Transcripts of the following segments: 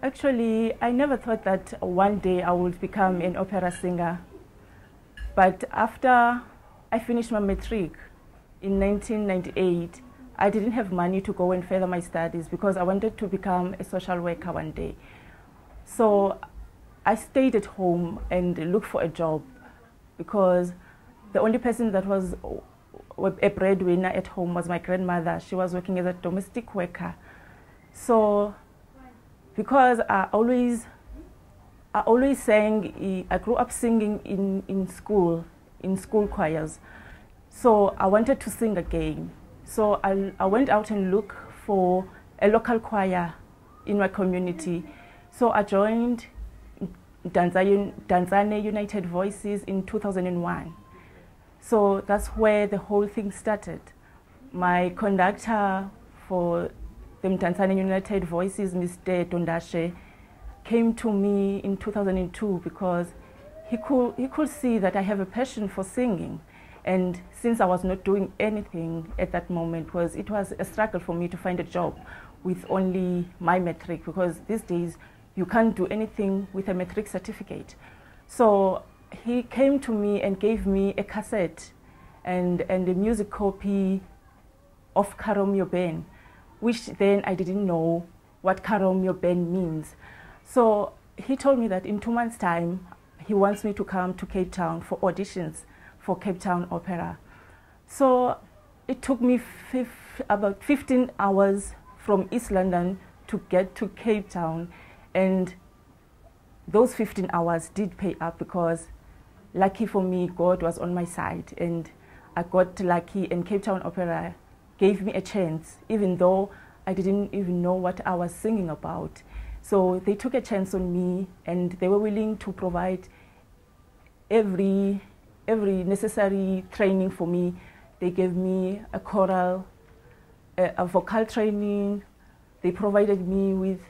Actually, I never thought that one day I would become an opera singer. But after I finished my matric in 1998, I didn't have money to go and further my studies because I wanted to become a social worker one day. So I stayed at home and looked for a job because the only person that was a breadwinner at home was my grandmother. She was working as a domestic worker. So because I always sang, I grew up singing in school choirs. So I wanted to sing again. So I went out and looked for a local choir in my community. So I joined Tanzania United Voices in 2001. So that's where the whole thing started. My conductor for the Tanzania United Voices, Mr. Tondashe, came to me in 2002 because he could see that I have a passion for singing. And since I was not doing anything at that moment, it was a struggle for me to find a job with only my matric, because these days you can't do anything with a matric certificate. So he came to me and gave me a cassette and a music copy of Karomyo Ben, which then I didn't know what Karomyo Ben means. So he told me that in 2 months' time, he wants me to come to Cape Town for auditions for Cape Town Opera. So it took me about 15 hours from East London to get to Cape Town. And those 15 hours did pay up because, lucky for me, God was on my side. And I got lucky, and Cape Town Opera gave me a chance, even though I didn't even know what I was singing about. So they took a chance on me, and they were willing to provide every necessary training for me. They gave me a choral, a vocal training. They provided me with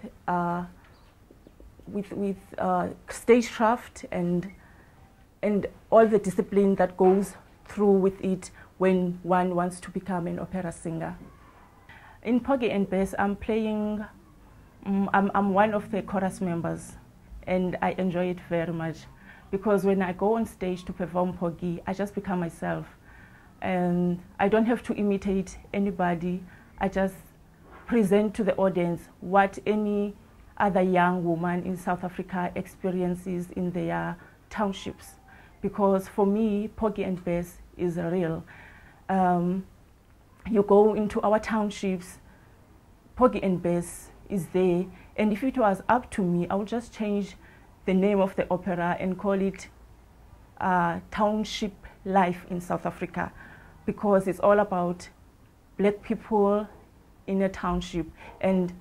stagecraft and all the discipline that goes through with it when one wants to become an opera singer. In Porgy and Bess, I'm playing. I'm one of the chorus members, and I enjoy it very much because when I go on stage to perform Porgy, I just become myself, and I don't have to imitate anybody. I just present to the audience what any other young woman in South Africa experiences in their townships, because for me, Porgy and Bess is real. You go into our townships, Porgy and Bess is there, and if it was up to me, I would just change the name of the opera and call it Township Life in South Africa, because it's all about black people in a township, and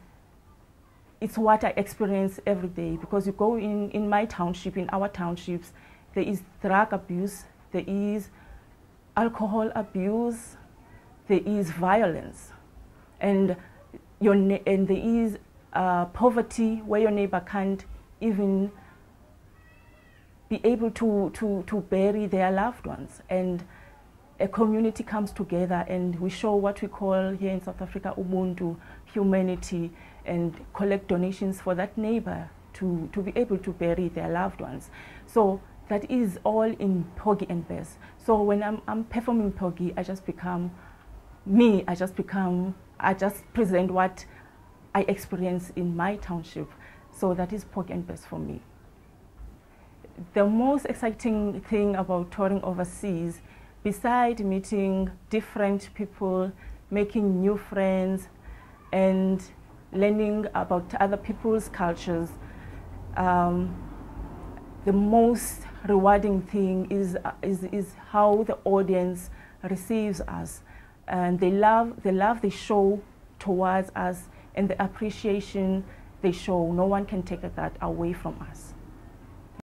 it's what I experience every day. Because you go in my township, in our townships, there is drug abuse, there is alcohol abuse, there is violence, and there is poverty where your neighbor can't even be able to bury their loved ones. And a community comes together and we show what we call here in South Africa ubuntu, humanity, and collect donations for that neighbor to be able to bury their loved ones. So that is all in Porgy and Bess. So when I'm performing Porgy, I just become me. I just present what I experience in my township. So that is Porgy and Bess for me. The most exciting thing about touring overseas, besides meeting different people, making new friends, and learning about other people's cultures, the most rewarding thing is how the audience receives us, and the love they show towards us, and the appreciation they show. No one can take that away from us.